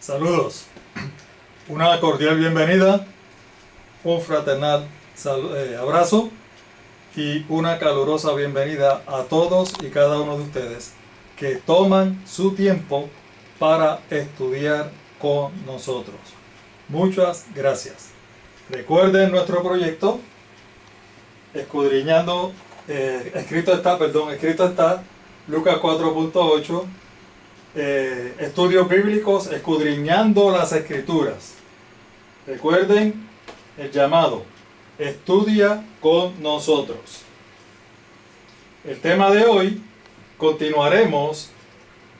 Saludos, una cordial bienvenida, un fraternal abrazo y una calurosa bienvenida a todos y cada uno de ustedes que toman su tiempo para estudiar con nosotros. Muchas gracias. Recuerden nuestro proyecto, escudriñando, escrito está Lucas 4.8. Estudios bíblicos escudriñando las escrituras. Recuerden el llamado, estudia con nosotros. El tema de hoy, continuaremos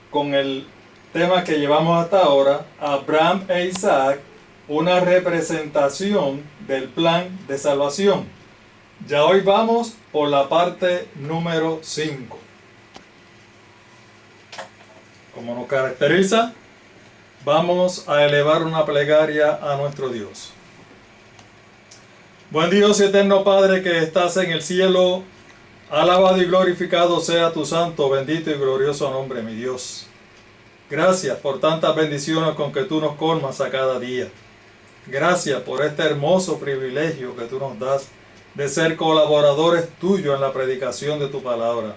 con el tema que llevamos hasta ahora, Abraham e Isaac, una representación del plan de salvación. Ya hoy vamos por la parte número 5. Como nos caracteriza, vamos a elevar una plegaria a nuestro Dios. Buen Dios y eterno Padre que estás en el cielo, alabado y glorificado sea tu santo, bendito y glorioso nombre, mi Dios. Gracias por tantas bendiciones con que tú nos colmas a cada día. Gracias por este hermoso privilegio que tú nos das de ser colaboradores tuyos en la predicación de tu palabra.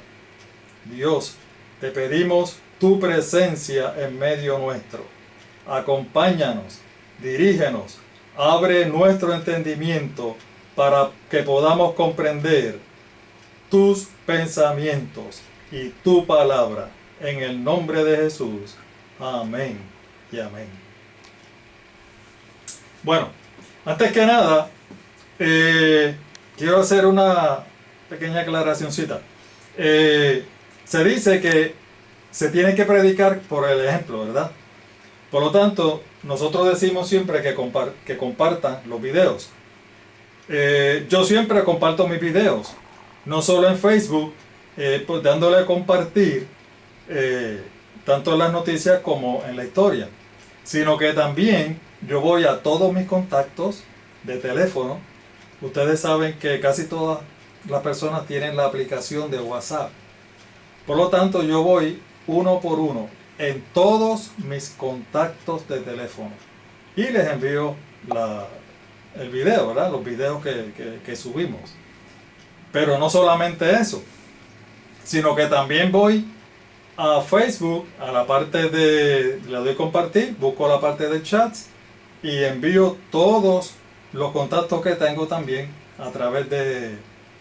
Dios, te pedimos tu presencia en medio nuestro. Acompáñanos, dirígenos, abre nuestro entendimiento para que podamos comprender tus pensamientos y tu palabra. En el nombre de Jesús. Amén y amén. Bueno, antes que nada, quiero hacer una pequeña aclaracioncita. Se dice que se tiene que predicar por el ejemplo, ¿verdad? Por lo tanto, nosotros decimos siempre que compartan los videos. Yo siempre comparto mis videos, no solo en Facebook, pues dándole a compartir tanto en las noticias como en la historia, sino que también yo voy a todos mis contactos de teléfono. Ustedes saben que casi todas las personas tienen la aplicación de WhatsApp. Por lo tanto, yo voy uno por uno en todos mis contactos de teléfono y les envío el video, ¿verdad? Los videos que subimos. Pero no solamente eso, sino que también voy a Facebook, a la parte le doy compartir, busco la parte de chats y envío todos los contactos que tengo también a través de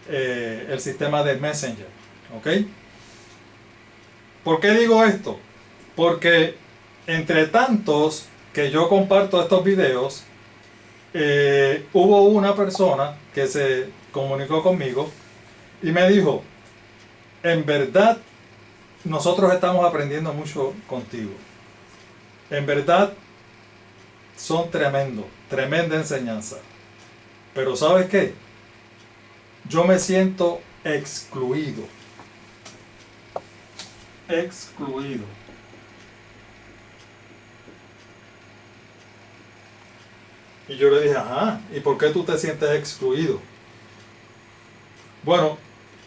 el sistema de Messenger. ¿Ok? ¿Por qué digo esto? Porque entre tantos que yo comparto estos videos, hubo una persona que se comunicó conmigo y me dijo, en verdad, nosotros estamos aprendiendo mucho contigo. En verdad, son tremenda enseñanza. Pero ¿sabes qué? Yo me siento excluido. Y yo le dije, ajá, ¿y por qué tú te sientes excluido? Bueno,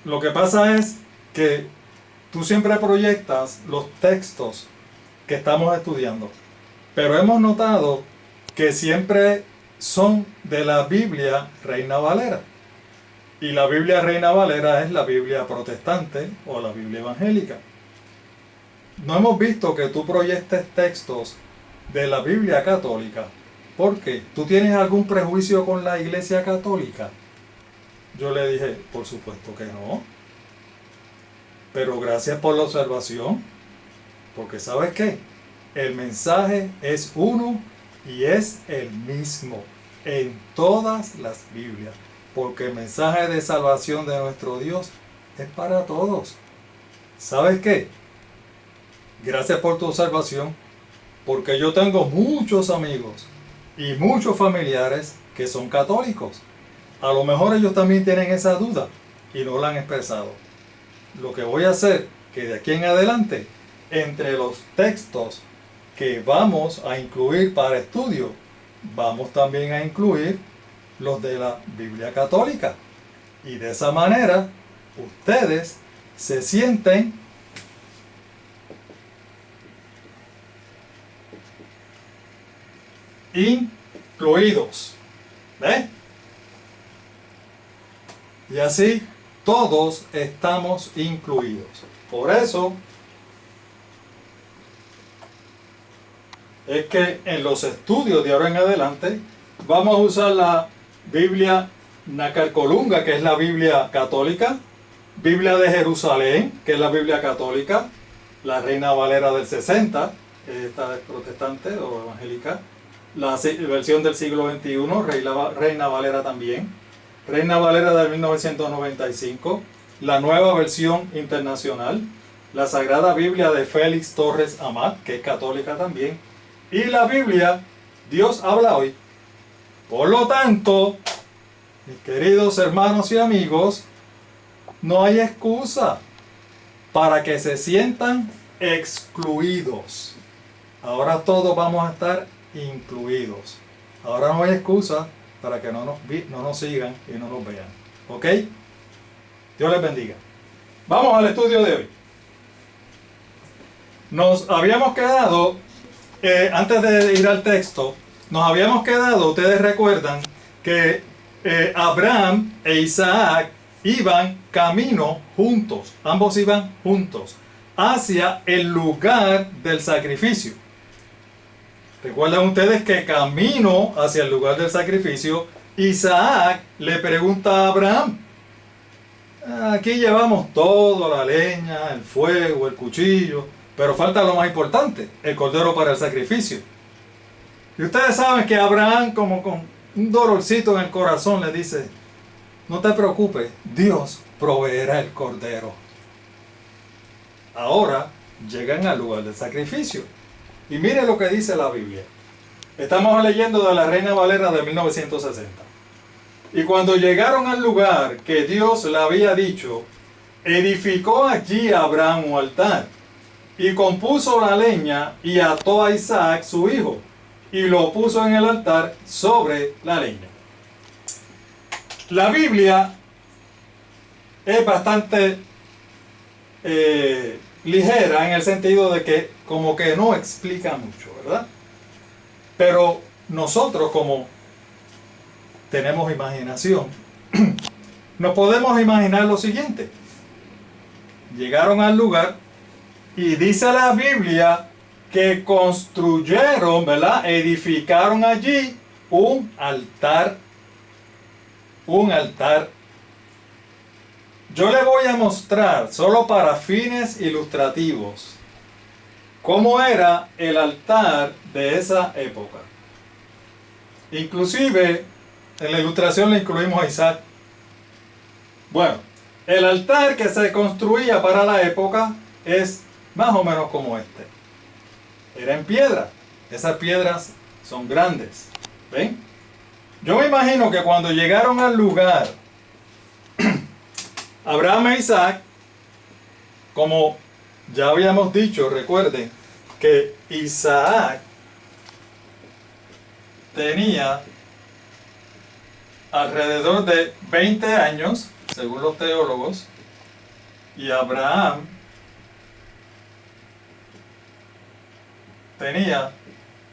lo que pasa es que tú siempre proyectas los textos que estamos estudiando, pero hemos notado que siempre son de la Biblia Reina Valera. Y la Biblia Reina Valera es la Biblia protestante o la Biblia evangélica. No hemos visto que tú proyectes textos de la Biblia católica. ¿Por qué? ¿Tú tienes algún prejuicio con la Iglesia católica? Yo le dije, por supuesto que no. Pero gracias por la observación. Porque ¿sabes qué? El mensaje es uno y es el mismo en todas las Biblias. Porque el mensaje de salvación de nuestro Dios es para todos. ¿Sabes qué? Gracias por tu observación, porque yo tengo muchos amigos y muchos familiares que son católicos. A lo mejor ellos también tienen esa duda y no la han expresado. Lo que voy a hacer, que de aquí en adelante, entre los textos que vamos a incluir para estudio, vamos también a incluir los de la Biblia católica. Y de esa manera, ustedes se sienten incluidos. ¿Ves? Y así todos estamos incluidos. Por eso es que en los estudios de ahora en adelante vamos a usar la Biblia Nacarcolunga, que es la Biblia católica, Biblia de Jerusalén, que es la Biblia católica, la Reina Valera del 60, esta es protestante o evangélica, la versión del siglo XXI, Reina Valera también, Reina Valera de 1995, la nueva versión internacional, la Sagrada Biblia de Félix Torres Amat, que es católica también, y la Biblia Dios habla hoy. Por lo tanto, mis queridos hermanos y amigos, no hay excusa para que se sientan excluidos. Ahora todos vamos a estar incluidos. Ahora no hay excusa para que no nos sigan y no nos vean. ¿Ok? Dios les bendiga. Vamos al estudio de hoy. Nos habíamos quedado, antes de ir al texto, nos habíamos quedado, ustedes recuerdan, que Abraham e Isaac iban camino juntos, ambos iban juntos, hacia el lugar del sacrificio. Recuerdan ustedes que camino hacia el lugar del sacrificio, Isaac le pregunta a Abraham, aquí llevamos todo, la leña, el fuego, el cuchillo, pero falta lo más importante, el cordero para el sacrificio. Y ustedes saben que Abraham, como con un dolorcito en el corazón, le dice, no te preocupes, Dios proveerá el cordero. Ahora llegan al lugar del sacrificio. Y mire lo que dice la Biblia. Estamos leyendo de la Reina Valera de 1960. Y cuando llegaron al lugar que Dios le había dicho, edificó allí Abraham un altar, y compuso la leña, y ató a Isaac su hijo, y lo puso en el altar sobre la leña. La Biblia es bastante ligera en el sentido de que como que no explica mucho, ¿verdad? Pero nosotros, como tenemos imaginación, nos podemos imaginar lo siguiente. Llegaron al lugar y dice la Biblia que construyeron, ¿verdad? Edificaron allí un altar. Un altar. Yo le voy a mostrar, solo para fines ilustrativos, cómo era el altar de esa época. Inclusive, en la ilustración le incluimos a Isaac. Bueno, el altar que se construía para la época es más o menos como este. Era en piedra. Esas piedras son grandes. ¿Ven? Yo me imagino que cuando llegaron al lugar, Abraham e Isaac, como ya habíamos dicho, recuerden que Isaac tenía alrededor de 20 años, según los teólogos, y Abraham tenía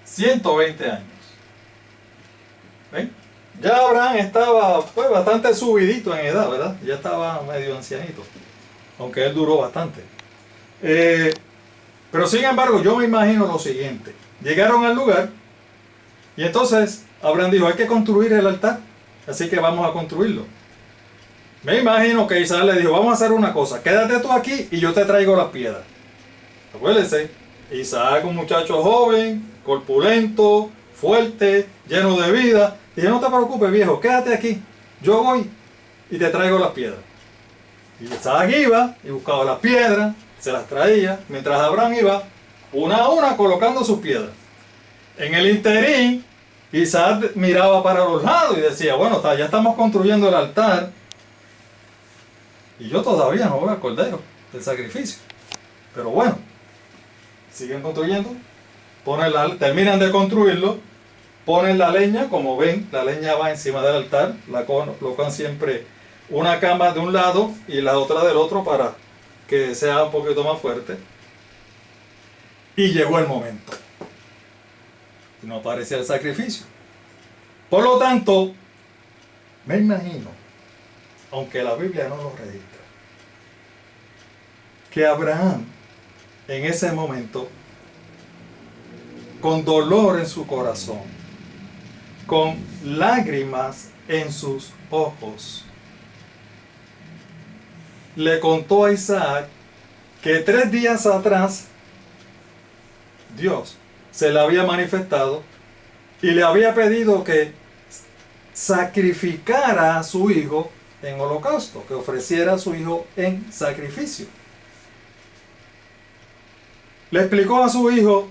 120 años. ¿Ven? Ya Abraham estaba pues bastante subidito en edad, ¿verdad? Ya estaba medio ancianito, aunque él duró bastante. Pero sin embargo, yo me imagino lo siguiente. Llegaron al lugar y entonces Abraham dijo, hay que construir el altar, así que vamos a construirlo. Me imagino que Isaac le dijo, vamos a hacer una cosa, quédate tú aquí y yo te traigo las piedras. Acuérdense, Isaac, un muchacho joven, corpulento, fuerte, lleno de vida. Dije, no te preocupes, viejo, quédate aquí. Yo voy y te traigo las piedras. Y Isaac iba y buscaba las piedras, se las traía, mientras Abraham iba una a una colocando sus piedras. En el interín, Isaac miraba para los lados y decía, bueno, ya estamos construyendo el altar y yo todavía no veo al cordero del sacrificio. Pero bueno, siguen construyendo, terminan de construirlo, ponen la leña, como ven, la leña va encima del altar, la colocan siempre una cama de un lado y la otra del otro para que sea un poquito más fuerte. Y llegó el momento. y no aparecía el sacrificio. Por lo tanto, me imagino, aunque la Biblia no lo registra, que Abraham en ese momento, con dolor en su corazón, con lágrimas en sus ojos, le contó a Isaac que 3 días atrás Dios se le había manifestado y le había pedido que sacrificara a su hijo en holocausto, que ofreciera a su hijo en sacrificio. Le explicó a su hijo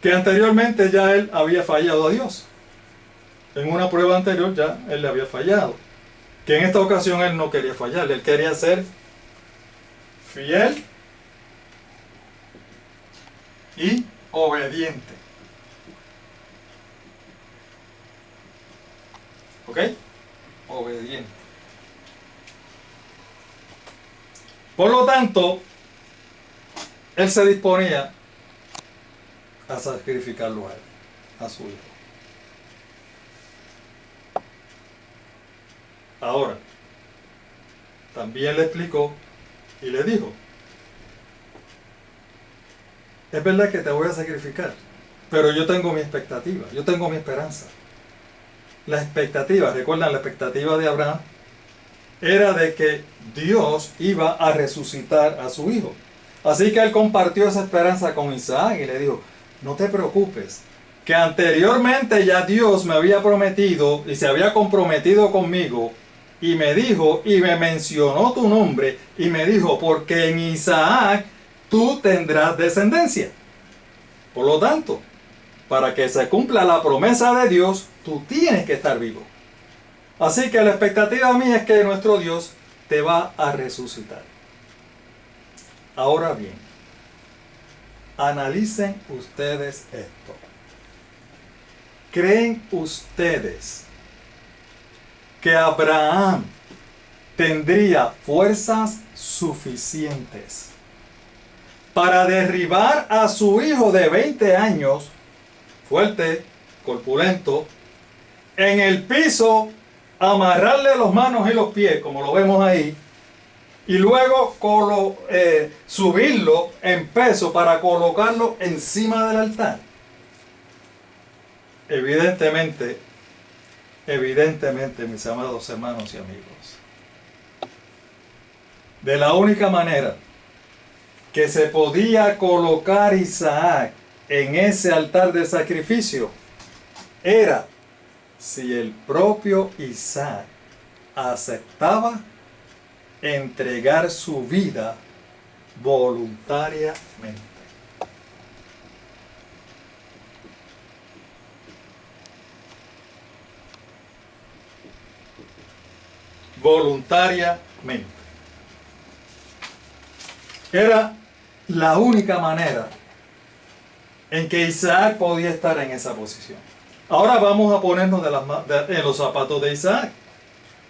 que anteriormente ya él había fallado a Dios. En una prueba anterior ya él le había fallado. Que en esta ocasión él no quería fallarle, él quería ser fiel y obediente. ¿Ok? Obediente. Por lo tanto, él se disponía a sacrificarlo a él, a su hijo. Ahora, también le explicó y le dijo: es verdad que te voy a sacrificar, pero yo tengo mi expectativa, yo tengo mi esperanza. La expectativa, recuerdan, la expectativa de Abraham era de que Dios iba a resucitar a su hijo. Así que él compartió esa esperanza con Isaac y le dijo: no te preocupes, que anteriormente ya Dios me había prometido y se había comprometido conmigo, y me dijo y me mencionó tu nombre y me dijo: porque en Isaac tú tendrás descendencia. Por lo tanto, para que se cumpla la promesa de Dios, tú tienes que estar vivo. Así que la expectativa mía es que nuestro Dios te va a resucitar. Ahora bien, analicen ustedes esto. ¿Creen ustedes que Abraham tendría fuerzas suficientes para derribar a su hijo de 20 años, fuerte, corpulento, en el piso, amarrarle las manos y los pies, como lo vemos ahí, y luego subirlo en peso para colocarlo encima del altar? Evidentemente, mis amados hermanos y amigos, de la única manera que se podía colocar Isaac en ese altar de sacrificio era si el propio Isaac aceptaba entregar su vida voluntariamente. Voluntariamente. Era la única manera en que Isaac podía estar en esa posición. Ahora vamos a ponernos en los zapatos de Isaac.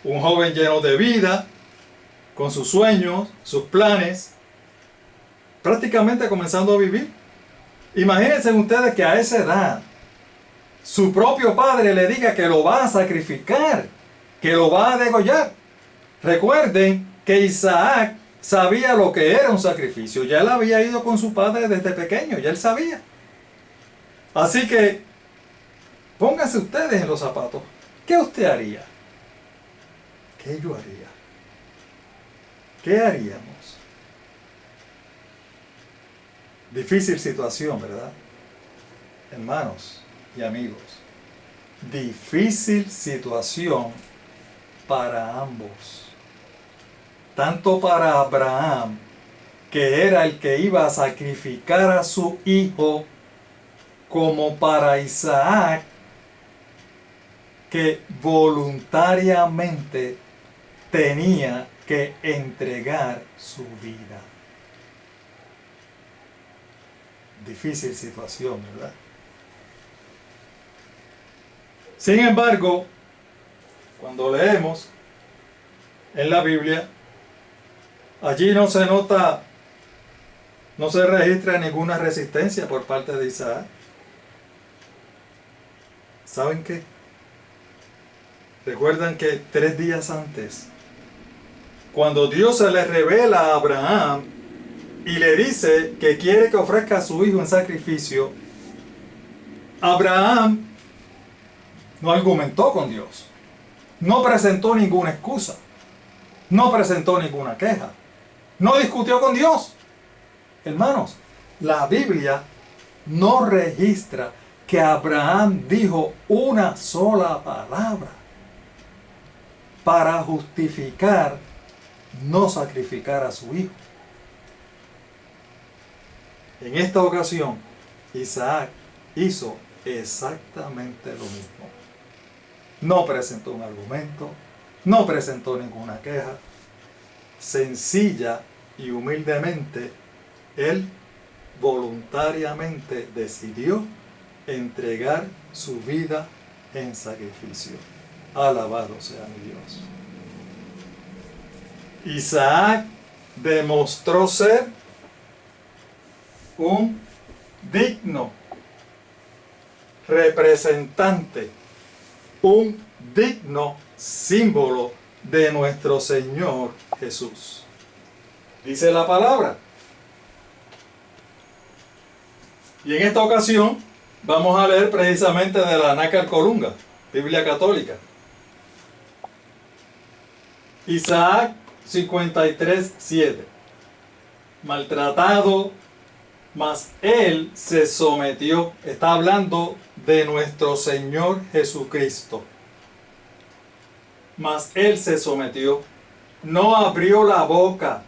Un joven lleno de vida, con sus sueños, sus planes, prácticamente comenzando a vivir. Imagínense ustedes que a esa edad su propio padre le diga que lo va a sacrificar, que lo va a degollar. Recuerden que Isaac sabía lo que era un sacrificio. Ya él había ido con su padre desde pequeño, ya él sabía. Así que pónganse ustedes en los zapatos. ¿Qué usted haría? ¿Qué yo haría? ¿Qué haríamos? Difícil situación, ¿verdad? Hermanos y amigos, difícil situación para ambos. Tanto para Abraham, que era el que iba a sacrificar a su hijo, como para Isaac, que voluntariamente tenía que entregar su vida. Difícil situación, ¿verdad? Sin embargo, cuando leemos en la Biblia, allí no se registra ninguna resistencia por parte de Isaac. ¿Saben qué? Recuerdan que 3 días antes, cuando Dios se le revela a Abraham y le dice que quiere que ofrezca a su hijo en sacrificio, Abraham no argumentó con Dios, no presentó ninguna excusa, no presentó ninguna queja, no discutió con Dios. Hermanos, la Biblia no registra que Abraham dijo una sola palabra para justificar no sacrificar a su hijo. En esta ocasión, Isaac hizo exactamente lo mismo. No presentó un argumento, no presentó ninguna queja. Sencilla y humildemente, él voluntariamente decidió entregar su vida en sacrificio. Alabado sea mi Dios. Isaac demostró ser un digno representante, un digno símbolo de nuestro Señor Jesús. Dice la palabra. Y en esta ocasión vamos a leer precisamente de la Nácar Colunga, Biblia Católica. Isaac 53:7. Maltratado, mas él se sometió. Está hablando de nuestro Señor Jesucristo. Mas él se sometió. No abrió la boca,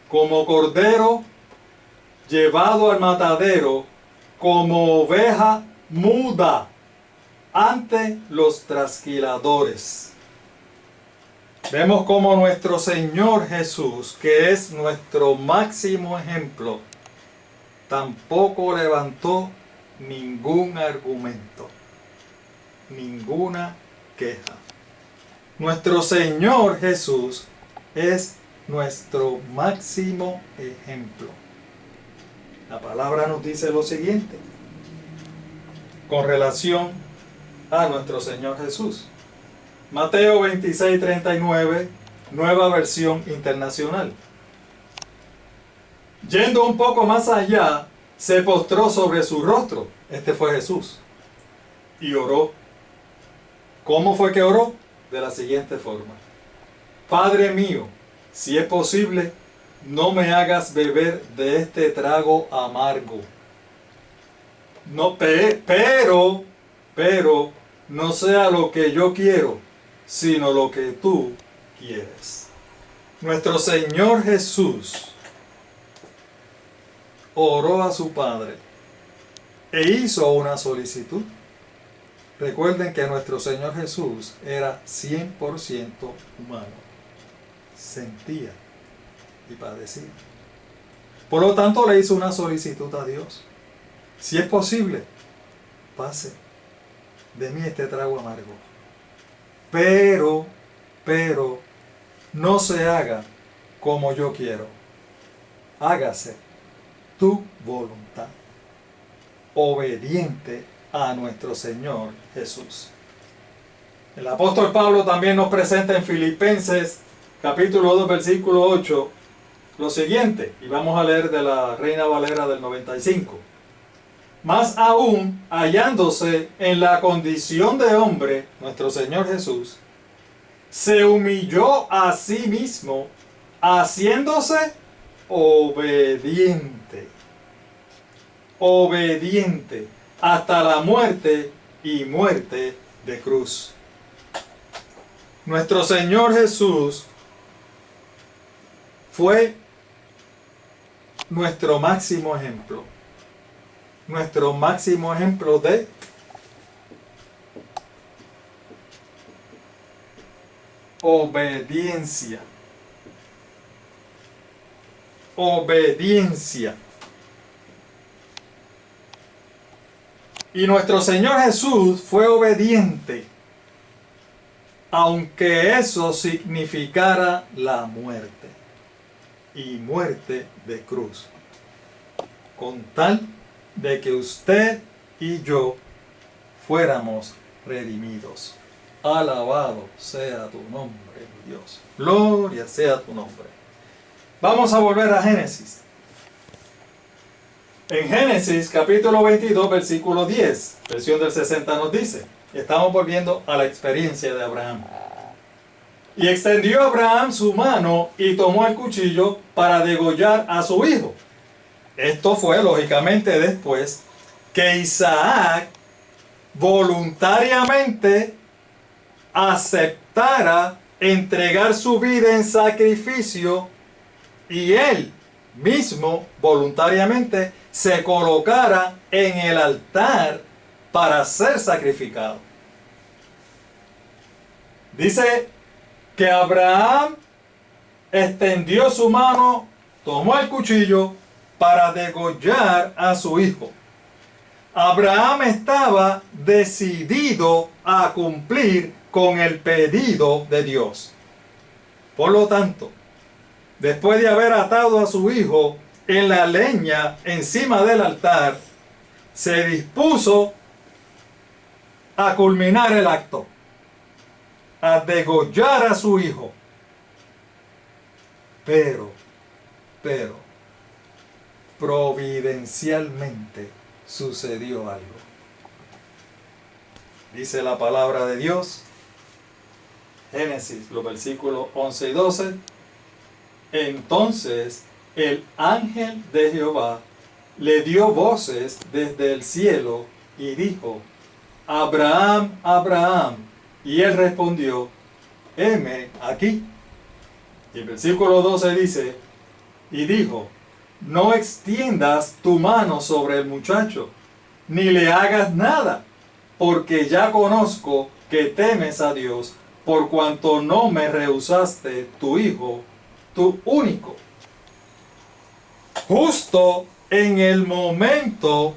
como cordero llevado al matadero, como oveja muda ante los trasquiladores. Vemos como nuestro Señor Jesús, que es nuestro máximo ejemplo, tampoco levantó ningún argumento, ninguna queja. Nuestro Señor Jesús es nuestro máximo ejemplo. La palabra nos dice lo siguiente con relación a nuestro Señor Jesús. Mateo 26:39, Nueva Versión Internacional. Yendo un poco más allá, se postró sobre su rostro. Este fue Jesús. Y oró. ¿Cómo fue que oró? De la siguiente forma: Padre mío, si es posible, no me hagas beber de este trago amargo. No, pero no sea lo que yo quiero, sino lo que tú quieres. Nuestro Señor Jesús oró a su Padre e hizo una solicitud. Recuerden que nuestro Señor Jesús era 100% humano. Sentía y padecía. Por lo tanto, le hizo una solicitud a Dios. Si es posible, pase de mí este trago amargo. Pero, no se haga como yo quiero. Hágase tu voluntad. Obediente a nuestro Señor Jesús. El apóstol Pablo también nos presenta en Filipenses capítulo 2 versículo 8 lo siguiente, y vamos a leer de la Reina Valera del 95. Más aún, hallándose en la condición de hombre, nuestro Señor Jesús se humilló a sí mismo, haciéndose obediente. Obediente hasta la muerte y muerte de cruz. Nuestro Señor Jesús fue nuestro máximo ejemplo. Nuestro máximo ejemplo de obediencia. Obediencia. Y nuestro Señor Jesús fue obediente, aunque eso significara la muerte, y muerte de cruz, con tal de que usted y yo fuéramos redimidos. Alabado sea tu nombre, mi Dios. Gloria sea tu nombre. Vamos a volver a Génesis. En Génesis capítulo 22, versículo 10, versión del 60 nos dice, estamos volviendo a la experiencia de Abraham. Y extendió Abraham su mano y tomó el cuchillo para degollar a su hijo. Esto fue lógicamente después que Isaac voluntariamente aceptara entregar su vida en sacrificio y él mismo voluntariamente se colocara en el altar para ser sacrificado. Dice que Abraham extendió su mano, tomó el cuchillo para degollar a su hijo. Abraham estaba decidido a cumplir con el pedido de Dios. Por lo tanto, después de haber atado a su hijo en la leña encima del altar, se dispuso a culminar el acto, a degollar a su hijo. Pero, providencialmente sucedió algo. Dice la palabra de Dios, Génesis, los versículos 11 y 12. Entonces el ángel de Jehová le dio voces desde el cielo y dijo, Abraham, Abraham. Y él respondió, heme aquí. Y el versículo 12 dice, y dijo, no extiendas tu mano sobre el muchacho, ni le hagas nada, porque ya conozco que temes a Dios, por cuanto no me rehusaste tu hijo, tu único. Justo en el momento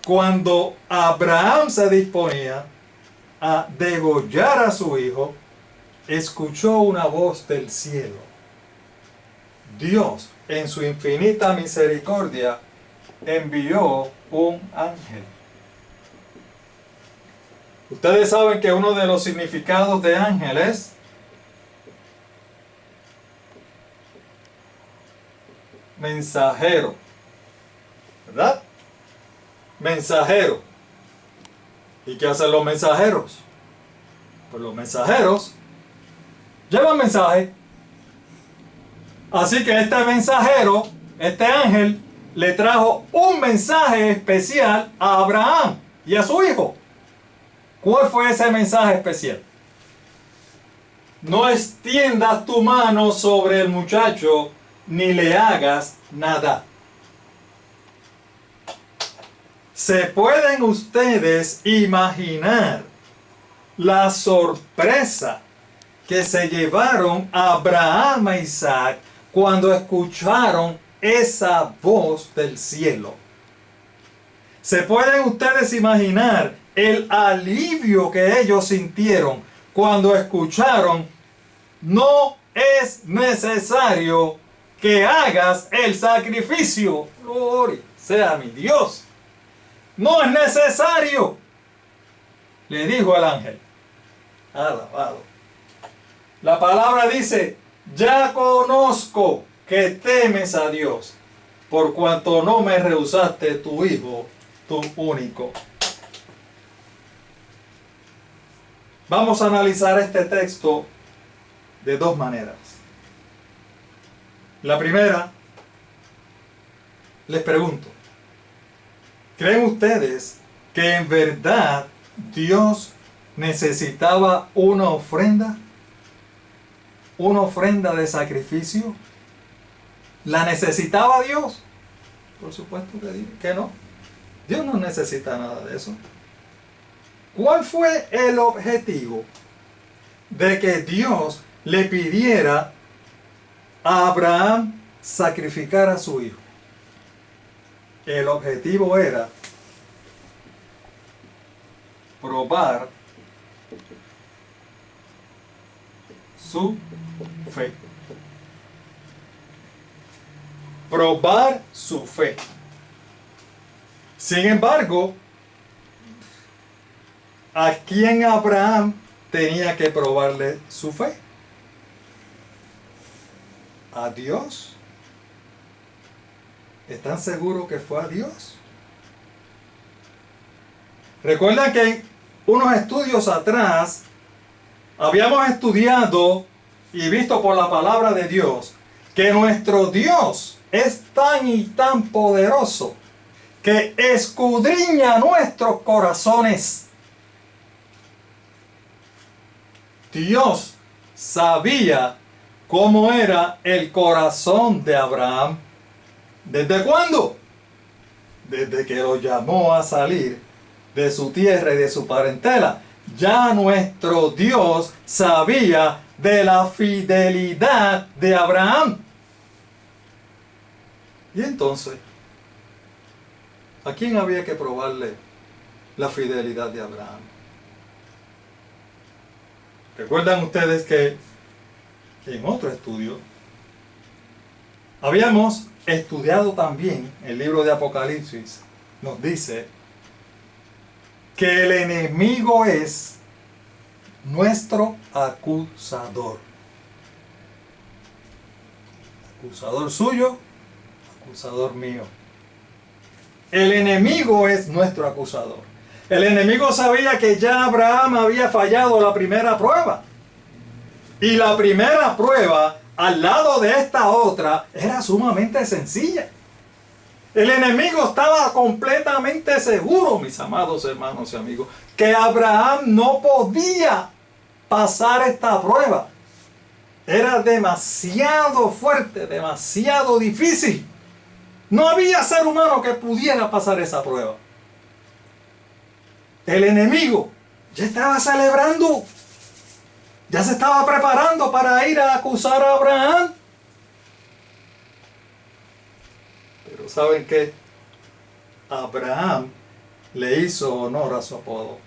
cuando Abraham se disponía a degollar a su hijo, escuchó una voz del cielo. Dios, en su infinita misericordia, envió un ángel. Ustedes saben que uno de los significados de ángel es mensajero, ¿verdad? Mensajero. ¿Y qué hacen los mensajeros? Pues los mensajeros llevan mensaje. Así que este mensajero, este ángel, le trajo un mensaje especial a Abraham y a su hijo. ¿Cuál fue ese mensaje especial? No extiendas tu mano sobre el muchacho, ni le hagas nada. ¿Se pueden ustedes imaginar la sorpresa que se llevaron Abraham e Isaac cuando escucharon esa voz del cielo? ¿Se pueden ustedes imaginar el alivio que ellos sintieron cuando escucharon, no es necesario que hagas el sacrificio? Gloria sea mi Dios. No es necesario, le dijo el ángel. Alabado. La palabra dice, ya conozco que temes a Dios, por cuanto no me rehusaste tu hijo, tu único. Vamos a analizar este texto de dos maneras. La primera, les pregunto, ¿creen ustedes que en verdad Dios necesitaba una ofrenda? ¿Una ofrenda de sacrificio? ¿La necesitaba Dios? Por supuesto que no. Dios no necesita nada de eso. ¿Cuál fue el objetivo de que Dios le pidiera a Abraham sacrificar a su hijo? El objetivo era probar su fe. Probar su fe. Sin embargo, ¿A quién Abraham tenía que probarle su fe? ¿A Dios? ¿Están seguros que fue a Dios? Recuerdan que en unos estudios atrás habíamos estudiado y visto por la palabra de Dios que nuestro Dios es tan y tan poderoso que escudriña nuestros corazones. Dios sabía cómo era el corazón de Abraham. ¿Desde cuándo? Desde que lo llamó a salir de su tierra y de su parentela. Ya nuestro Dios sabía de la fidelidad de Abraham. Y entonces, ¿a quién había que probarle la fidelidad de Abraham? ¿Recuerdan ustedes que en otro estudio habíamos estudiado también el libro de Apocalipsis? Nos dice que el enemigo es nuestro acusador. Acusador suyo, acusador mío. El enemigo es nuestro acusador. El enemigo sabía que ya Abraham había fallado la primera prueba. Y la primera prueba, al lado de esta otra, era sumamente sencilla. El enemigo estaba completamente seguro, mis amados hermanos y amigos, que Abraham no podía pasar esta prueba. Era demasiado fuerte, demasiado difícil. No había ser humano que pudiera pasar esa prueba. El enemigo ya estaba celebrando, ya se estaba preparando para ir a acusar a Abraham. Pero ¿saben qué? Abraham le hizo honor a su apodo.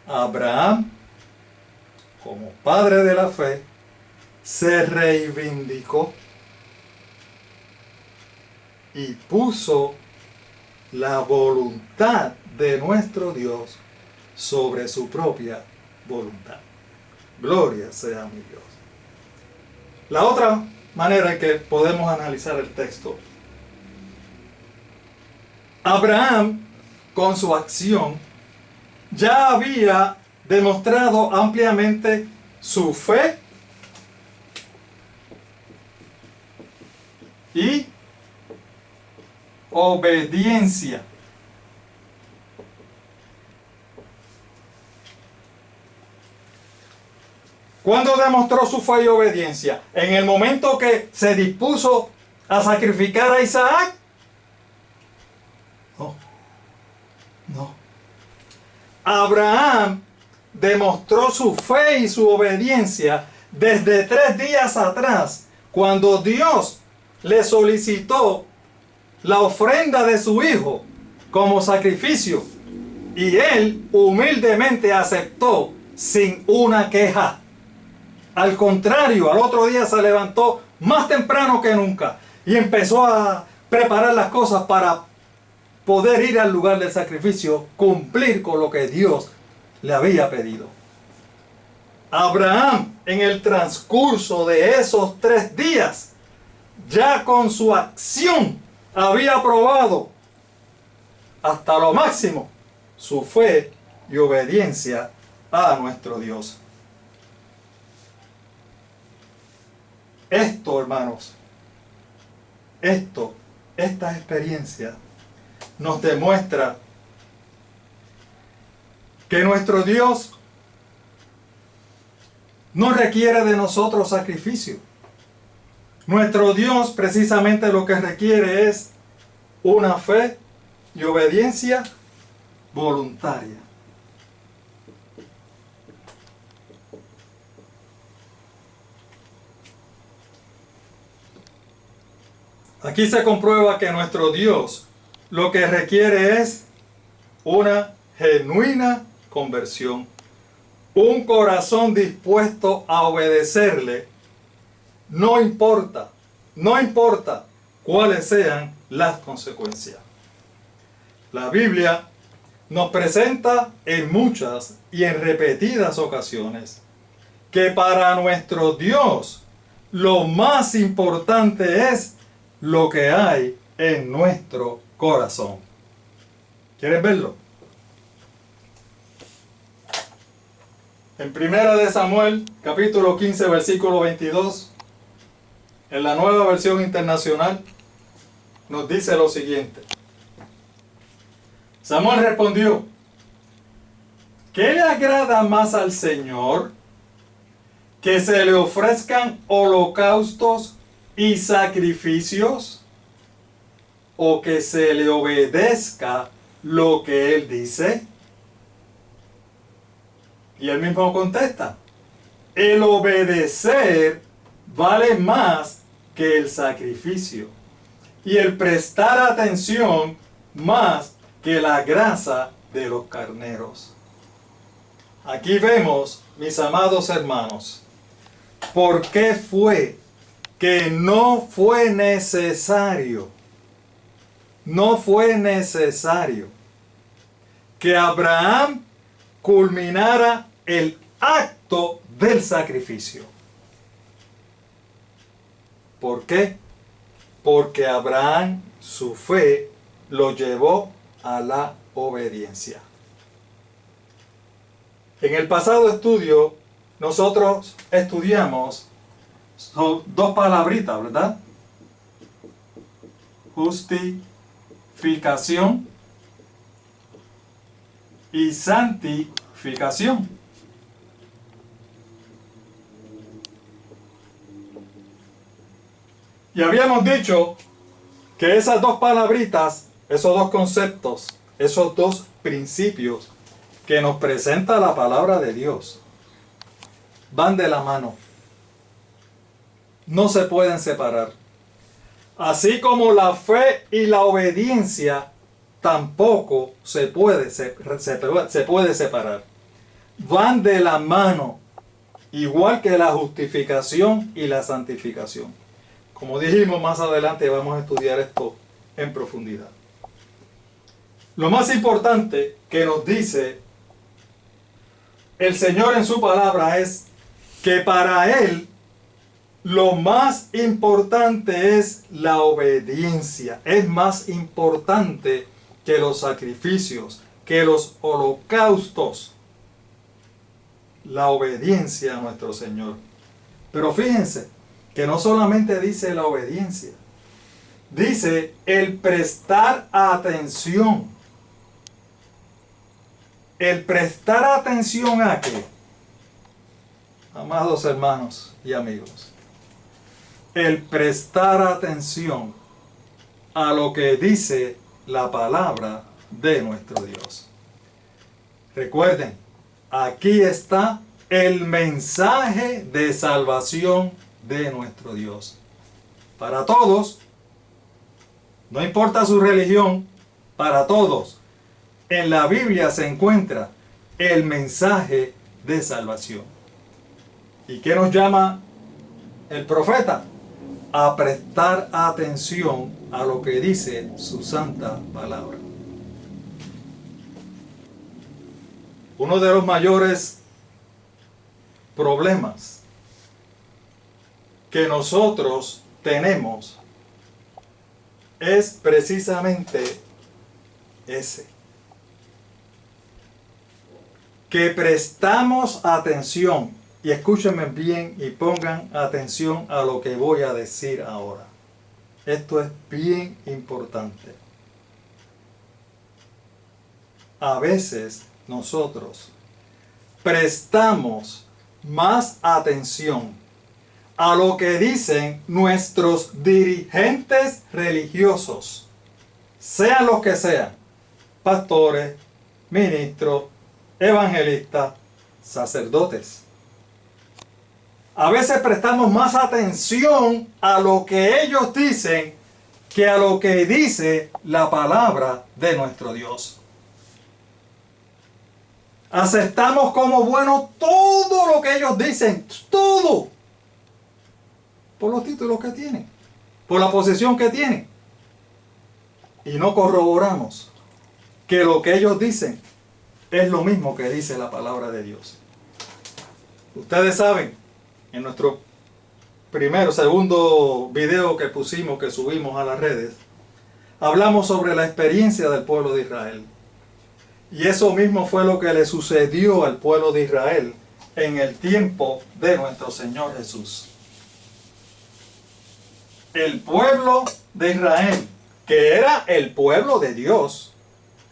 Abraham, como padre de la fe, se reivindicó y puso la voluntad de nuestro Dios sobre su propia voluntad. Gloria sea mi Dios. La otra manera en que podemos analizar el texto: Abraham, con su acción, ya había demostrado ampliamente su fe y obediencia. ¿Cuándo demostró su fe y obediencia? ¿En el momento que se dispuso a sacrificar a Isaac? No. Abraham demostró su fe y su obediencia desde 3 días atrás, cuando Dios le solicitó la ofrenda de su hijo como sacrificio, y él humildemente aceptó sin una queja. Al contrario, al otro día se levantó más temprano que nunca y empezó a preparar las cosas para poder ir al lugar del sacrificio, cumplir con lo que Dios le había pedido. Abraham, en el transcurso de esos 3 días, ya con su acción había probado hasta lo máximo su fe y obediencia a nuestro Dios. Esto, hermanos, esta experiencia nos demuestra que nuestro Dios no requiere de nosotros sacrificio. Nuestro Dios precisamente lo que requiere es una fe y obediencia voluntaria. Aquí se comprueba que nuestro Dios lo que requiere es una genuina conversión, un corazón dispuesto a obedecerle, no importa cuáles sean las consecuencias. La Biblia nos presenta en muchas y en repetidas ocasiones que para nuestro Dios lo más importante es lo que hay en nuestro corazón. ¿Quieren verlo? En 1 de Samuel, capítulo 15, versículo 22, en la Nueva Versión Internacional, nos dice lo siguiente. Samuel respondió: ¿qué le agrada más al Señor? ¿Que se le ofrezcan holocaustos y sacrificios? ¿O que se le obedezca lo que Él dice? Y él mismo contesta: el obedecer vale más que el sacrificio, y el prestar atención más que la grasa de los carneros. Aquí vemos, mis amados hermanos, por qué fue que no fue necesario que Abraham culminara el acto del sacrificio. ¿Por qué? Porque Abraham, su fe, lo llevó a la obediencia. En el pasado estudio, nosotros estudiamos dos palabritas, ¿verdad? Justificación y santificación. Y habíamos dicho que esas dos palabritas, esos dos conceptos, esos dos principios que nos presenta la palabra de Dios, van de la mano. No se pueden separar. Así como la fe y la obediencia tampoco se puede separar. Van de la mano, igual que la justificación y la santificación. Como dijimos, más adelante vamos a estudiar esto en profundidad. Lo más importante que nos dice el Señor en su palabra es que para Él lo más importante es la obediencia. Es más importante que los sacrificios, que los holocaustos. La obediencia a nuestro Señor. Pero fíjense que no solamente dice la obediencia, dice el prestar atención. ¿El prestar atención a qué? Amados hermanos y amigos, el prestar atención a lo que dice la palabra de nuestro Dios. Recuerden, aquí está el mensaje de salvación de nuestro Dios. Para todos, no importa su religión, para todos, en la Biblia se encuentra el mensaje de salvación. ¿Y qué nos llama el profeta? A prestar atención a lo que dice su santa palabra. Uno de los mayores problemas que nosotros tenemos es precisamente ese. Que prestamos atención, y escúchenme bien y pongan atención a lo que voy a decir ahora. Esto es bien importante. A veces nosotros prestamos más atención a lo que dicen nuestros dirigentes religiosos, sean los que sean, pastores, ministros, evangelistas, sacerdotes. A veces prestamos más atención a lo que ellos dicen que a lo que dice la palabra de nuestro Dios. Aceptamos como bueno todo lo que ellos dicen, todo, por los títulos que tienen, por la posición que tienen, y no corroboramos que lo que ellos dicen es lo mismo que dice la palabra de Dios. Ustedes saben, en nuestro segundo video que pusimos, que subimos a las redes, hablamos sobre la experiencia del pueblo de Israel. Y eso mismo fue lo que le sucedió al pueblo de Israel en el tiempo de nuestro Señor Jesús. El pueblo de Israel, que era el pueblo de Dios,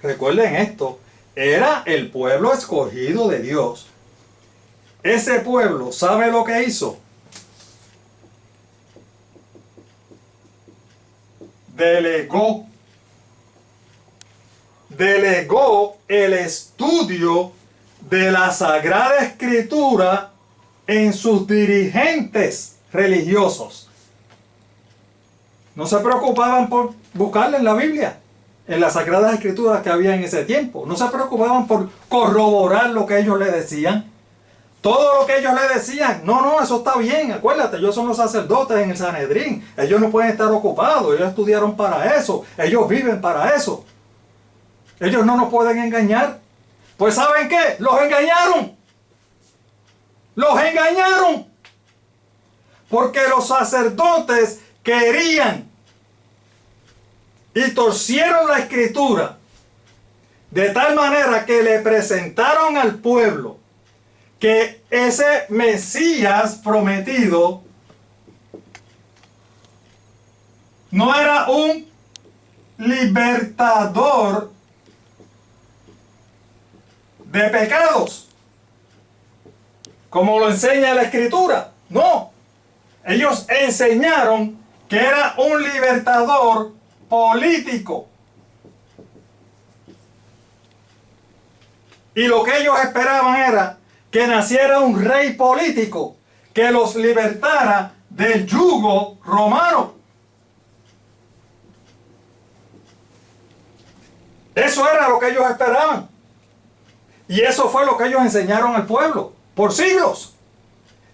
recuerden esto, era el pueblo escogido de Dios. Ese pueblo, ¿sabe lo que hizo? Delegó el estudio de la Sagrada Escritura en sus dirigentes religiosos. No se preocupaban por buscarla en la Biblia, en las Sagradas Escrituras que había en ese tiempo. No se preocupaban por corroborar lo que ellos le decían. Todo lo que ellos le decían, no, eso está bien, acuérdate, ellos son los sacerdotes en el Sanedrín. Ellos no pueden estar ocupados, ellos estudiaron para eso, ellos viven para eso. Ellos no nos pueden engañar. Pues ¿saben qué? Los engañaron. Los engañaron. Porque los sacerdotes querían y torcieron la Escritura de tal manera que le presentaron al pueblo que ese Mesías prometido no era un libertador de pecados, como lo enseña la Escritura. No, ellos enseñaron que era un libertador político. Y lo que ellos esperaban era que naciera un rey político que los libertara del yugo romano. Eso era lo que ellos esperaban. Y eso fue lo que ellos enseñaron al pueblo por siglos.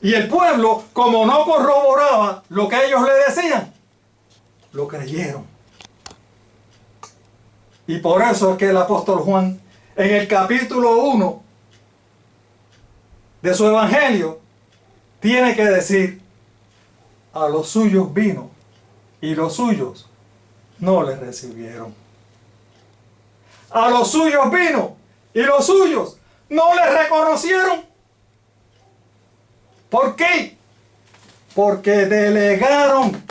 Y el pueblo, como no corroboraba lo que ellos le decían, lo creyeron. Y por eso es que el apóstol Juan, en el capítulo 1 de su evangelio, tiene que decir: a los suyos vino y los suyos no le recibieron. A los suyos vino y los suyos no le reconocieron. ¿Por qué? Porque delegaron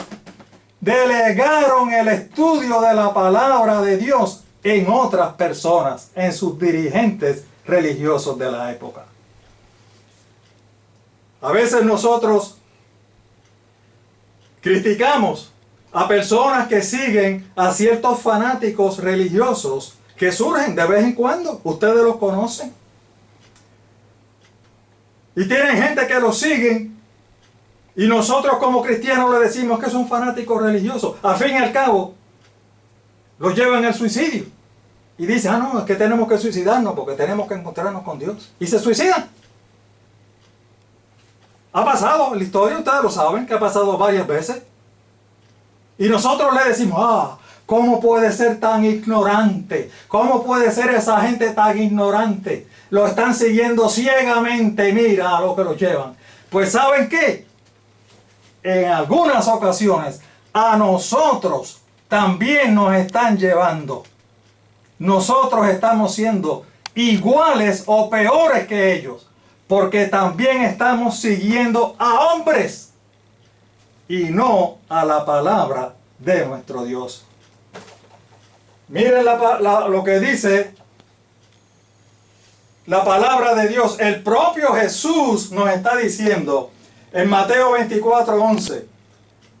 el estudio de la palabra de Dios en otras personas, en sus dirigentes religiosos de la época. A veces nosotros criticamos a personas que siguen a ciertos fanáticos religiosos que surgen de vez en cuando. Ustedes los conocen. Y tienen gente que los siguen. Y nosotros como cristianos le decimos que son fanáticos religiosos. Al fin y al cabo, los llevan al suicidio. Y dicen: no, es que tenemos que suicidarnos porque tenemos que encontrarnos con Dios. Y se suicidan. Ha pasado en la historia, ustedes lo saben, que ha pasado varias veces. Y nosotros le decimos: ¿cómo puede ser tan ignorante? ¿Cómo puede ser esa gente tan ignorante? Lo están siguiendo ciegamente, mira a lo que los llevan. Pues ¿saben qué? En algunas ocasiones a nosotros también nos están llevando. Nosotros estamos siendo iguales o peores que ellos, porque también estamos siguiendo a hombres y no a la palabra de nuestro Dios. Miren lo que dice la palabra de Dios. El propio Jesús nos está diciendo en Mateo 24:11.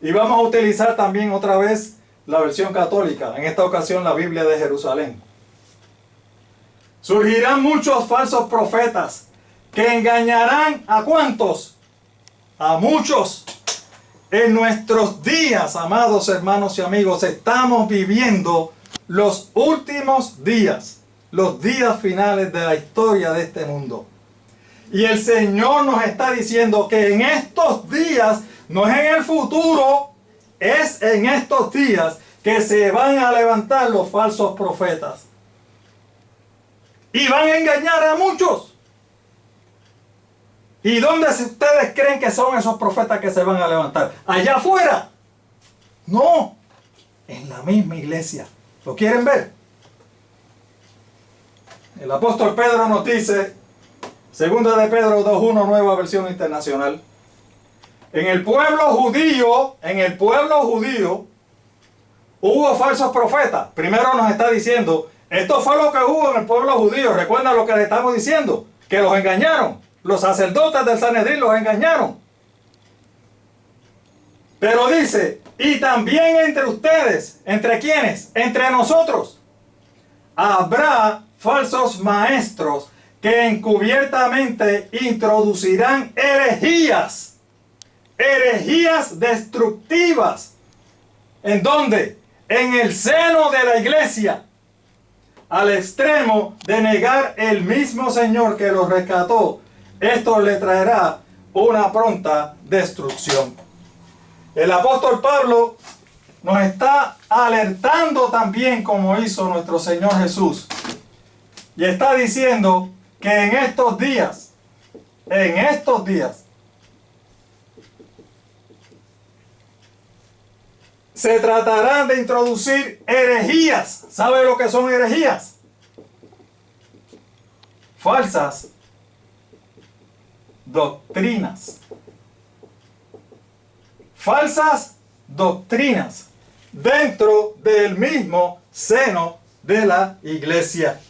Y vamos a utilizar también otra vez la versión católica, en esta ocasión la Biblia de Jerusalén. Surgirán muchos falsos profetas que engañarán ¿a cuántos? A muchos. En nuestros días, amados hermanos y amigos, estamos viviendo los últimos días, los días finales de la historia de este mundo. Y el Señor nos está diciendo que en estos días, no es en el futuro, es en estos días que se van a levantar los falsos profetas. y van a engañar a muchos. ¿Y dónde ustedes creen que son esos profetas que se van a levantar? ¿Allá afuera? No, en la misma iglesia. ¿Lo quieren ver? El apóstol Pedro nos dice, segunda de Pedro 2:1, nueva versión internacional, en el pueblo judío, hubo falsos profetas. Primero nos está diciendo, esto fue lo que hubo en el pueblo judío. Recuerda lo que le estamos diciendo, que los engañaron. Los sacerdotes del Sanedrín los engañaron. Pero dice, y también entre ustedes, ¿entre quiénes? Entre nosotros. Habrá falsos maestros que encubiertamente introducirán herejías destructivas. ¿En dónde? En el seno de la iglesia, al extremo de negar el mismo Señor que los rescató. Esto le traerá una pronta destrucción. El apóstol Pablo nos está alertando también, como hizo nuestro Señor Jesús, y está diciendo que en estos días se tratarán de introducir herejías. ¿Sabe lo que son herejías? Falsas doctrinas. Falsas doctrinas dentro del mismo seno de la iglesia.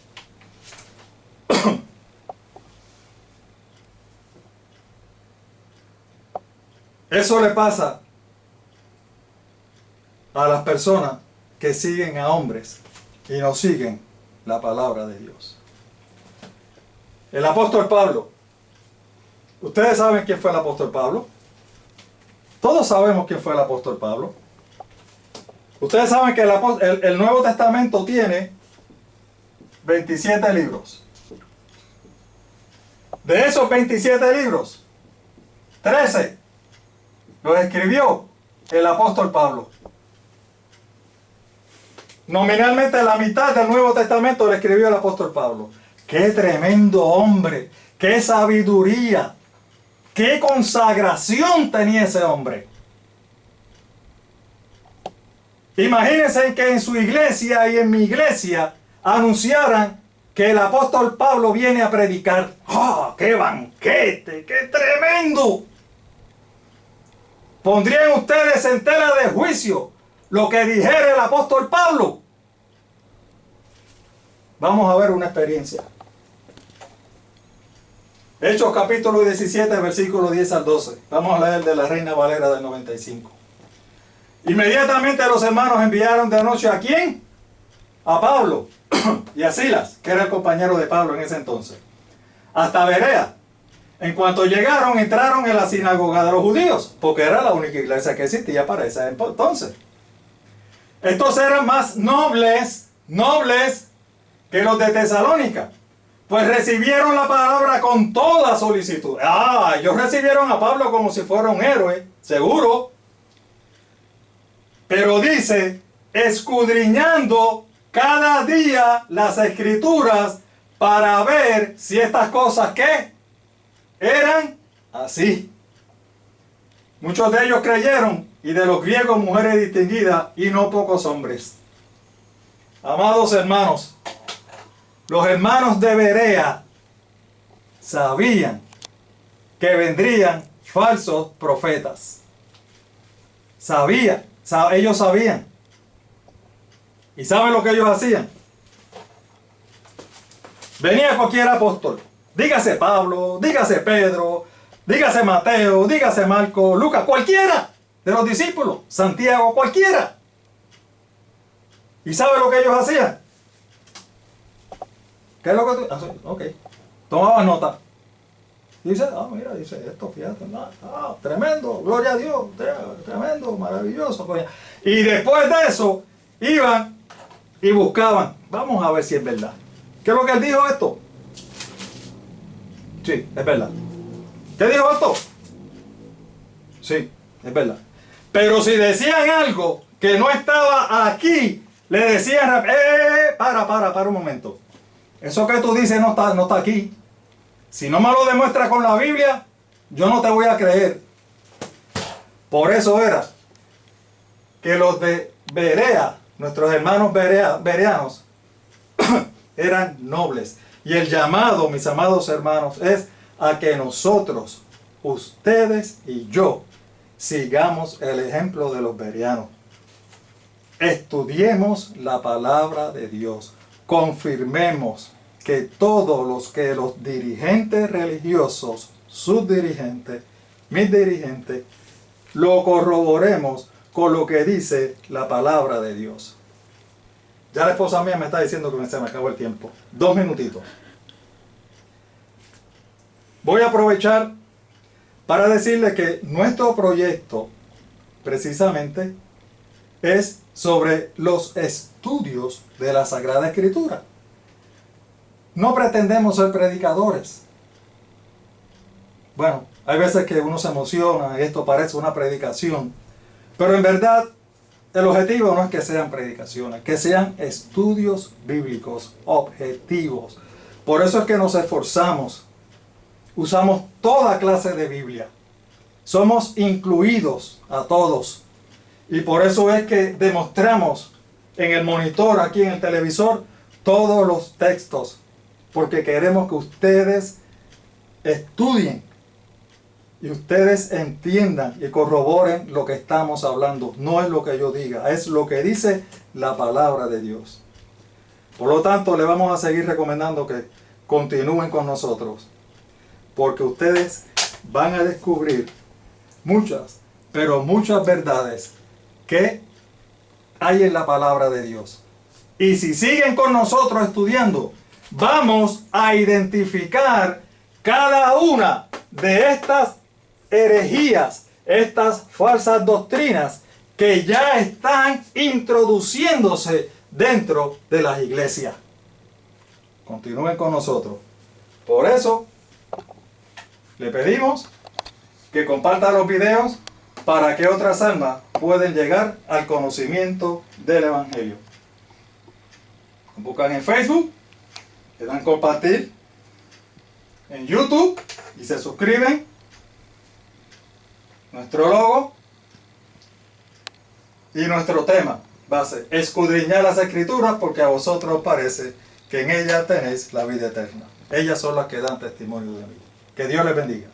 Eso le pasa a las personas que siguen a hombres y no siguen la palabra de Dios. El apóstol Pablo. ¿Ustedes saben quién fue el apóstol Pablo? Todos sabemos quién fue el apóstol Pablo. Ustedes saben que el Nuevo Testamento tiene 27 libros. De esos 27 libros, 13 los escribió el apóstol Pablo. Nominalmente la mitad del Nuevo Testamento lo escribió el apóstol Pablo. ¡Qué tremendo hombre! ¡Qué sabiduría! ¡Qué consagración tenía ese hombre! Imagínense que en su iglesia y en mi iglesia anunciaran que el apóstol Pablo viene a predicar. ¡Ah, qué banquete! ¡Qué tremendo! ¿Pondrían ustedes en tela de juicio lo que dijera el apóstol Pablo? Vamos a ver una experiencia. Hechos capítulo 17, versículo 10 al 12. Vamos a leer de la Reina Valera del 95. Inmediatamente los hermanos enviaron de noche ¿a quién? A Pablo y a Silas, que era el compañero de Pablo en ese entonces, hasta Berea. En cuanto llegaron, entraron en la sinagoga de los judíos, porque era la única iglesia que existía para ese entonces. Estos eran más nobles que los de Tesalónica, pues recibieron la palabra con toda solicitud. Ellos recibieron a Pablo como si fuera un héroe, seguro. Pero dice, escudriñando cada día las escrituras para ver si estas cosas, ¿qué? Eran así. Muchos de ellos creyeron, y de los griegos mujeres distinguidas y no pocos hombres. Amados hermanos, los hermanos de Berea sabían que vendrían falsos profetas. Ellos sabían. ¿Y saben lo que ellos hacían? Venía cualquier apóstol, dígase Pablo, dígase Pedro, dígase Mateo, dígase Marco, Lucas, cualquiera de los discípulos, Santiago, cualquiera. ¿Y sabe lo que ellos hacían? ¿Qué es lo que tú? Ok. Tomaban nota. Dice, mira, dice esto, fíjate, tremendo, gloria a Dios, tremendo, maravilloso. Y después de eso, iban y buscaban, vamos a ver si es verdad. ¿Qué es lo que él dijo esto? Sí, es verdad. ¿Qué dijo esto? Sí, es verdad. Pero si decían algo que no estaba aquí, le decían, para un momento. eso que tú dices no está aquí. Si no me lo demuestras con la Biblia, yo no te voy a creer. Por eso era que los de Berea, nuestros hermanos bereanos, eran nobles. Y el llamado, mis amados hermanos, es a que nosotros, ustedes y yo, sigamos el ejemplo de los bereanos. Estudiemos la palabra de Dios. Confirmemos que todos los dirigentes religiosos, sus dirigentes, mis dirigentes, lo corroboremos con lo que dice la palabra de Dios. Ya la esposa mía me está diciendo que se me acabó el tiempo. 2 minutitos. Voy a aprovechar para decirle que nuestro proyecto precisamente es sobre los estudios de la Sagrada Escritura. No pretendemos ser predicadores. Bueno, hay veces que uno se emociona y esto parece una predicación, pero en verdad el objetivo no es que sean predicaciones, que sean estudios bíblicos objetivos. Por eso es que nos esforzamos. Usamos toda clase de Biblia. Somos incluidos a todos. Y por eso es que demostramos en el monitor, aquí en el televisor, todos los textos. Porque queremos que ustedes estudien y ustedes entiendan y corroboren lo que estamos hablando. No es lo que yo diga, es lo que dice la palabra de Dios. Por lo tanto, le vamos a seguir recomendando que continúen con nosotros, porque ustedes van a descubrir muchas, pero muchas verdades que hay en la palabra de Dios. Y si siguen con nosotros estudiando, vamos a identificar cada una de estas herejías, estas falsas doctrinas que ya están introduciéndose dentro de las iglesias. Continúen con nosotros. Por eso, le pedimos que compartan los videos para que otras almas puedan llegar al conocimiento del Evangelio. Buscan en Facebook, le dan compartir, en YouTube y se suscriben. Nuestro logo y nuestro tema va a ser escudriñar las Escrituras, porque a vosotros os parece que en ellas tenéis la vida eterna. Ellas son las que dan testimonio de mí. Que Dios les bendiga.